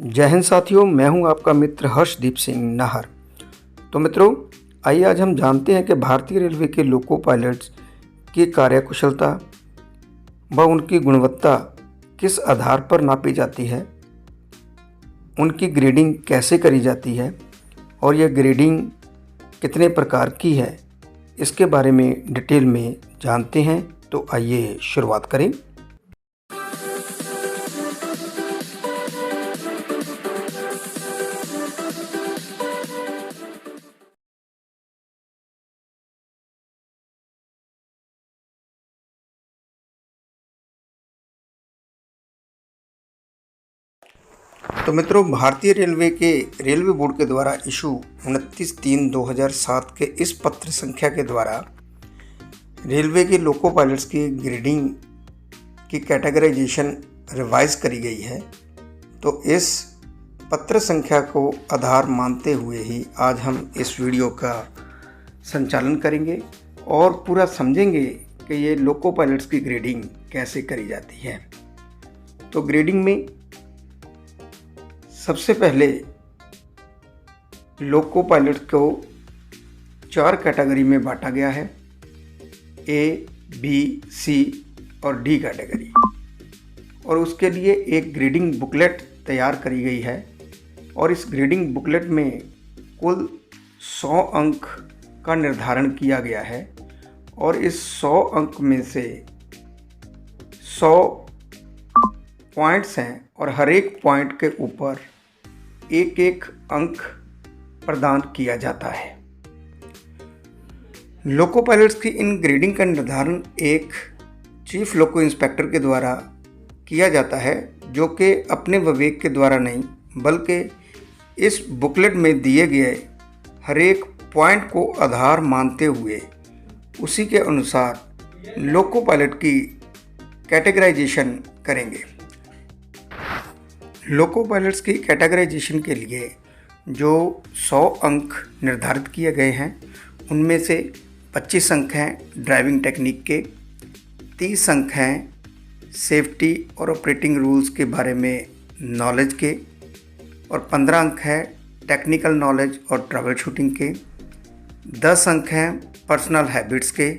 जय हिंद साथियों, मैं हूं आपका मित्र हर्षदीप सिंह नाहर। तो मित्रों, आइए आज हम जानते हैं कि भारतीय रेलवे के लोको पायलट्स की कार्यकुशलता व उनकी गुणवत्ता किस आधार पर नापी जाती है, उनकी ग्रेडिंग कैसे करी जाती है और यह ग्रेडिंग कितने प्रकार की है, इसके बारे में डिटेल में जानते हैं। तो आइए शुरुआत करें। तो मित्रों, भारतीय रेलवे के रेलवे बोर्ड के द्वारा इशू 29/3/2007 के इस पत्र संख्या के द्वारा रेलवे के लोको पायलट्स की ग्रेडिंग की कैटेगराइजेशन रिवाइज करी गई है। तो इस पत्र संख्या को आधार मानते हुए ही आज हम इस वीडियो का संचालन करेंगे और पूरा समझेंगे कि ये लोको पायलट्स की ग्रेडिंग कैसे करी जाती है। तो ग्रेडिंग में सबसे पहले लोको पायलट को 4 कैटेगरी में बांटा गया है, ए, बी, सी और डी कैटेगरी, और उसके लिए एक ग्रेडिंग बुकलेट तैयार करी गई है। और इस ग्रेडिंग बुकलेट में कुल 100 अंक का निर्धारण किया गया है और इस 100 अंक में से 100 पॉइंट्स हैं और हर एक पॉइंट के ऊपर एक एक अंक प्रदान किया जाता है। लोको पायलट्स की इन ग्रेडिंग का निर्धारण एक चीफ लोको इंस्पेक्टर के द्वारा किया जाता है, जो कि अपने विवेक के द्वारा नहीं बल्कि इस बुकलेट में दिए गए हर एक पॉइंट को आधार मानते हुए उसी के अनुसार लोको पायलट की कैटेगराइजेशन करेंगे। लोको पायलट्स की कैटेगराइजेशन के लिए जो 100 अंक निर्धारित किए गए हैं, उनमें से 25 अंक हैं ड्राइविंग टेक्निक के, 30 अंक हैं सेफ्टी और ऑपरेटिंग रूल्स के बारे में नॉलेज के, और 15 अंक हैं टेक्निकल नॉलेज और ट्रबल शूटिंग के, 10 अंक हैं पर्सनल हैबिट्स के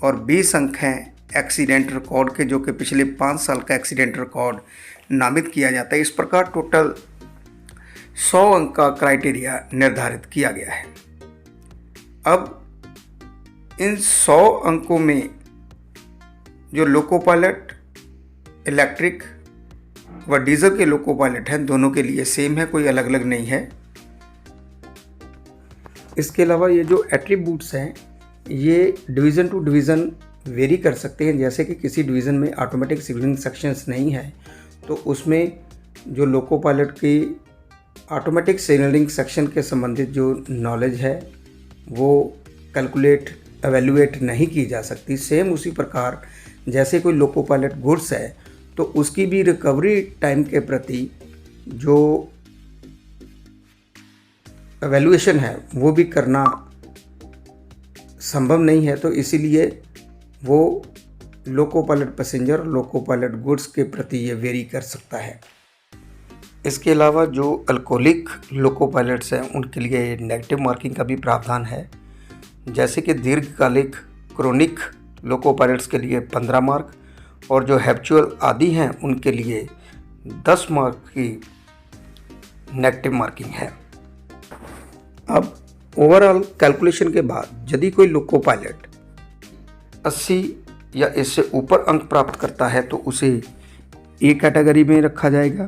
और 20 अंक हैं एक्सीडेंट रिकॉर्ड के, जो कि पिछले 5 साल का एक्सीडेंट रिकॉर्ड नामित किया जाता है। इस प्रकार टोटल 100 अंक का क्राइटेरिया निर्धारित किया गया है। अब इन 100 अंकों में जो लोको पायलट इलेक्ट्रिक व डीजल के लोको पायलट हैं, दोनों के लिए सेम है, कोई अलग अलग नहीं है। इसके अलावा ये जो एट्रीब्यूट्स हैं, ये डिवीज़न टू डिवीज़न वेरी कर सकते हैं। जैसे कि किसी डिवीज़न में ऑटोमेटिक सिग्नलिंग सेक्शंस नहीं है, तो उसमें जो लोको पायलट की ऑटोमेटिक सिग्नलिंग सेक्शन के संबंधित जो नॉलेज है वो कैलकुलेट एवेल्युएट नहीं की जा सकती। सेम उसी प्रकार जैसे कोई लोको पायलट गुड्स है, तो उसकी भी रिकवरी टाइम के प्रति जो एवेल्युएशन है वो भी करना संभव नहीं है। तो इसीलिए वो लोको पायलट पैसेंजर और लोको पायलट गुड्स के प्रति ये वेरी कर सकता है। इसके अलावा जो अल्कोहलिक लोको पायलट्स हैं, उनके लिए नेगेटिव मार्किंग का भी प्रावधान है। जैसे कि दीर्घकालिक क्रोनिक लोको पायलट्स के लिए 15 मार्क और जो हैबिचुअल आदि हैं उनके लिए 10 मार्क की नेगेटिव मार्किंग है। अब ओवरऑल कैलकुलेशन के बाद यदि कोई लोको पायलट 80 या इससे ऊपर अंक प्राप्त करता है तो उसे ए कैटेगरी में रखा जाएगा।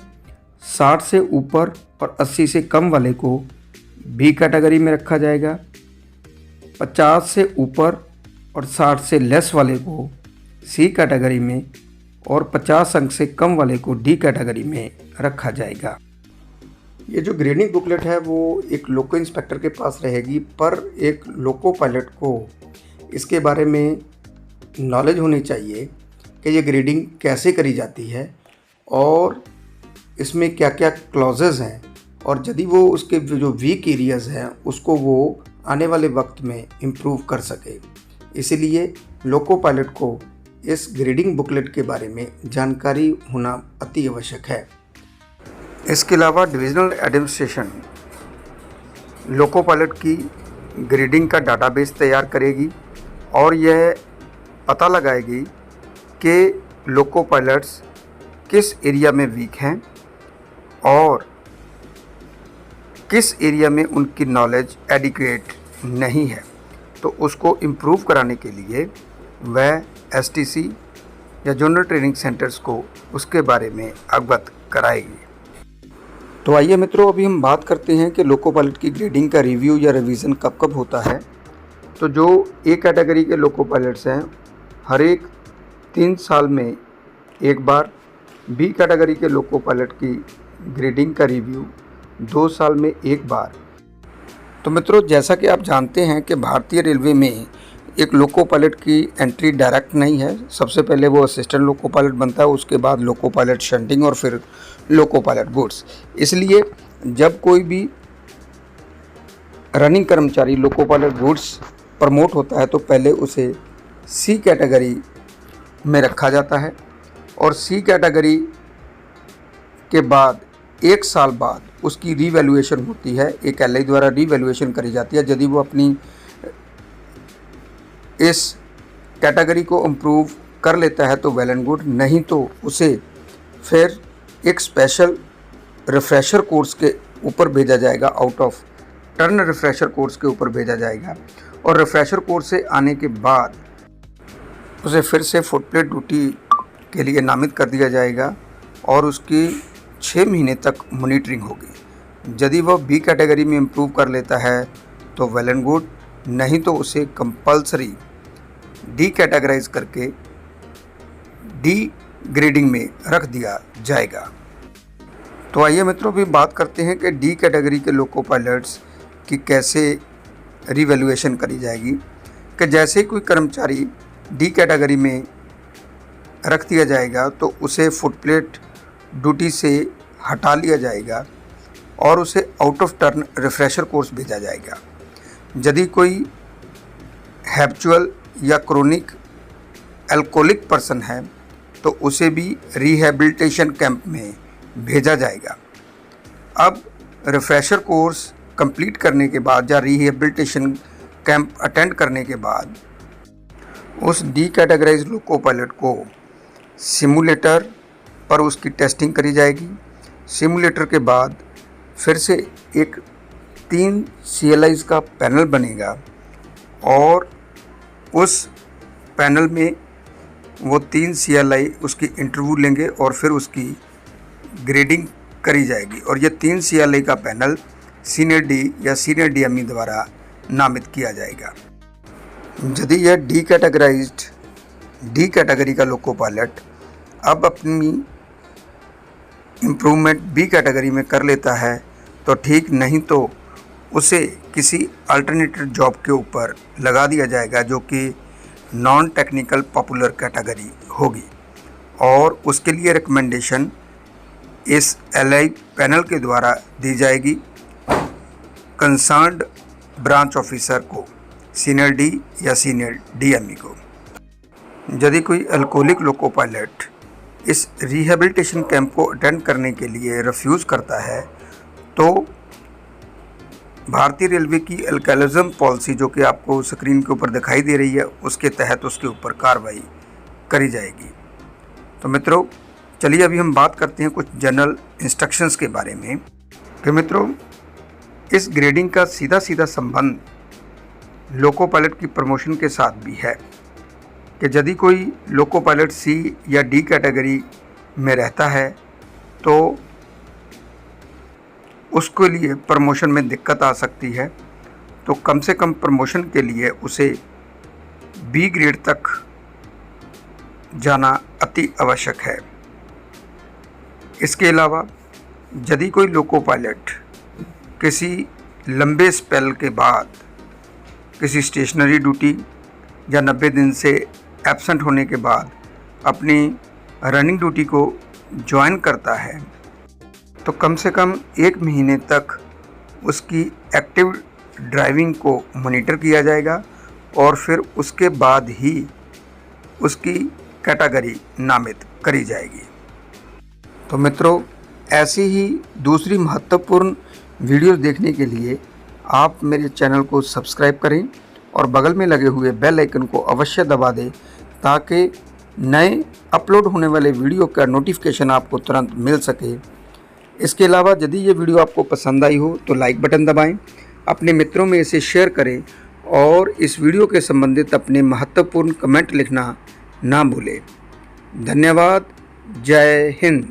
60 से ऊपर और 80 से कम वाले को बी कैटेगरी में रखा जाएगा। 50 से ऊपर और 60 से लेस वाले को सी कैटेगरी में और 50 अंक से कम वाले को डी कैटेगरी में रखा जाएगा। ये जो ग्रेडिंग बुकलेट है वो एक लोको इंस्पेक्टर के पास रहेगी, पर एक लोको पायलट को इसके बारे में नॉलेज होनी चाहिए कि ये ग्रेडिंग कैसे करी जाती है और इसमें क्या क्या क्लॉजेज हैं, और यदि वो उसके जो वीक एरियाज़ हैं उसको वो आने वाले वक्त में इम्प्रूव कर सके। इसीलिए लोको पायलट को इस ग्रेडिंग बुकलेट के बारे में जानकारी होना अति आवश्यक है। इसके अलावा डिविजनल एडमिनिस्ट्रेशन लोको पायलट की ग्रेडिंग का डाटाबेस तैयार करेगी और यह पता लगाएगी कि लोको पायलट्स किस एरिया में वीक हैं और किस एरिया में उनकी नॉलेज एडिक्वेट नहीं है, तो उसको इम्प्रूव कराने के लिए वह एसटीसी या जोनल ट्रेनिंग सेंटर्स को उसके बारे में अवगत कराएगी। तो आइए मित्रों, अभी हम बात करते हैं कि लोको पायलट की ग्रेडिंग का रिव्यू या रिवीजन कब कब होता है। तो जो ए कैटेगरी के लोको पायलट्स हैं, हर एक 3 साल में एक बार, बी कैटेगरी के लोको पायलट की ग्रेडिंग का रिव्यू 2 साल में एक बार। तो मित्रों, जैसा कि आप जानते हैं कि भारतीय रेलवे में एक लोको पायलट की एंट्री डायरेक्ट नहीं है। सबसे पहले वो असिस्टेंट लोको पायलट बनता है, उसके बाद लोको पायलट शंटिंग और फिर लोको पायलट गुड्स। इसलिए जब कोई भी रनिंग कर्मचारी लोको पायलट गुड्स प्रमोट होता है तो पहले उसे सी कैटेगरी में रखा जाता है और सी कैटेगरी के बाद 1 साल बाद उसकी रीवैल्यूएशन होती है। एक एलआई द्वारा रीवैल्यूएशन करी जाती है। यदि वो अपनी इस कैटेगरी को इम्प्रूव कर लेता है तो वेल एंड गुड, नहीं तो उसे फिर एक स्पेशल रिफ्रेशर कोर्स के ऊपर भेजा जाएगा, out of turn refresher course के ऊपर भेजा जाएगा और रिफ्रेशर कोर्स से आने के बाद उसे फिर से फुटप्लेट ड्यूटी के लिए नामित कर दिया जाएगा और उसकी 6 महीने तक मॉनिटरिंग होगी। यदि वह बी कैटेगरी में इम्प्रूव कर लेता है तो वेल एंड गुड, नहीं तो उसे कंपल्सरी डी कैटेगराइज करके डी ग्रेडिंग में रख दिया जाएगा। तो आइए मित्रों, अभी बात करते हैं कि डी कैटेगरी के लोको पायलट्स की कैसे रिवैल्यूएशन करी जाएगी। कि जैसे कोई कर्मचारी डी कैटेगरी में रख दिया जाएगा तो उसे फुटप्लेट ड्यूटी से हटा लिया जाएगा और उसे out of turn refresher course भेजा जाएगा। यदि कोई हैबिचुअल या क्रोनिक अल्कोहलिक पर्सन है तो उसे भी रिहैबिलिटेशन कैंप में भेजा जाएगा। अब रिफ्रेशर कोर्स कंप्लीट करने के बाद या रिहैबिलिटेशन कैंप अटेंड करने के बाद उस डी कैटेगराइज लोको पायलट को सिमुलेटर पर उसकी टेस्टिंग करी जाएगी। सिमुलेटर के बाद फिर से एक 3 CLIs का पैनल बनेगा और उस पैनल में वो 3 CLI उसकी इंटरव्यू लेंगे और फिर उसकी ग्रेडिंग करी जाएगी और ये 3 CLI का पैनल सीनियर डी या सीनियर DME द्वारा नामित किया जाएगा। यदि यह डी कैटेगरी का लोको पायलट अब अपनी इम्प्रूवमेंट बी कैटेगरी में कर लेता है तो ठीक, नहीं तो उसे किसी अल्टरनेटिव जॉब के ऊपर लगा दिया जाएगा जो कि नॉन टेक्निकल पॉपुलर कैटेगरी होगी और उसके लिए रिकमेंडेशन इस एलआई पैनल के द्वारा दी जाएगी कंसर्न्ड ब्रांच ऑफिसर को, सीनियर डी या सीनियर DME को। यदि कोई अल्कोहलिक लोको पायलट इस रिहैबिलिटेशन कैंप को अटेंड करने के लिए रिफ्यूज़ करता है तो भारतीय रेलवे की अल्कोहलिज्म पॉलिसी, जो कि आपको स्क्रीन के ऊपर दिखाई दे रही है, उसके तहत उसके ऊपर कार्रवाई करी जाएगी। तो मित्रों, चलिए अभी हम बात करते हैं कुछ जनरल इंस्ट्रक्शंस के बारे में। कि मित्रों, इस ग्रेडिंग का सीधा सीधा संबंध लोको पायलट की प्रमोशन के साथ भी है कि यदि कोई लोको पायलट सी या डी कैटेगरी में रहता है तो उसके लिए प्रमोशन में दिक्कत आ सकती है। तो कम से कम प्रमोशन के लिए उसे बी ग्रेड तक जाना अति आवश्यक है। इसके अलावा यदि कोई लोको पायलट किसी लंबे स्पेल के बाद किसी स्टेशनरी ड्यूटी या 90 दिन से एब्सेंट होने के बाद अपनी रनिंग ड्यूटी को ज्वाइन करता है तो कम से कम 1 महीने तक उसकी एक्टिव ड्राइविंग को मॉनिटर किया जाएगा और फिर उसके बाद ही उसकी कैटेगरी नामित करी जाएगी। तो मित्रों, ऐसी ही दूसरी महत्वपूर्ण वीडियोस देखने के लिए आप मेरे चैनल को सब्सक्राइब करें और बगल में लगे हुए बेल आइकन को अवश्य दबा दें ताकि नए अपलोड होने वाले वीडियो का नोटिफिकेशन आपको तुरंत मिल सके। इसके अलावा यदि ये वीडियो आपको पसंद आई हो तो लाइक बटन दबाएं, अपने मित्रों में इसे शेयर करें और इस वीडियो के संबंधित अपने महत्वपूर्ण कमेंट लिखना ना भूलें। धन्यवाद। जय हिंद।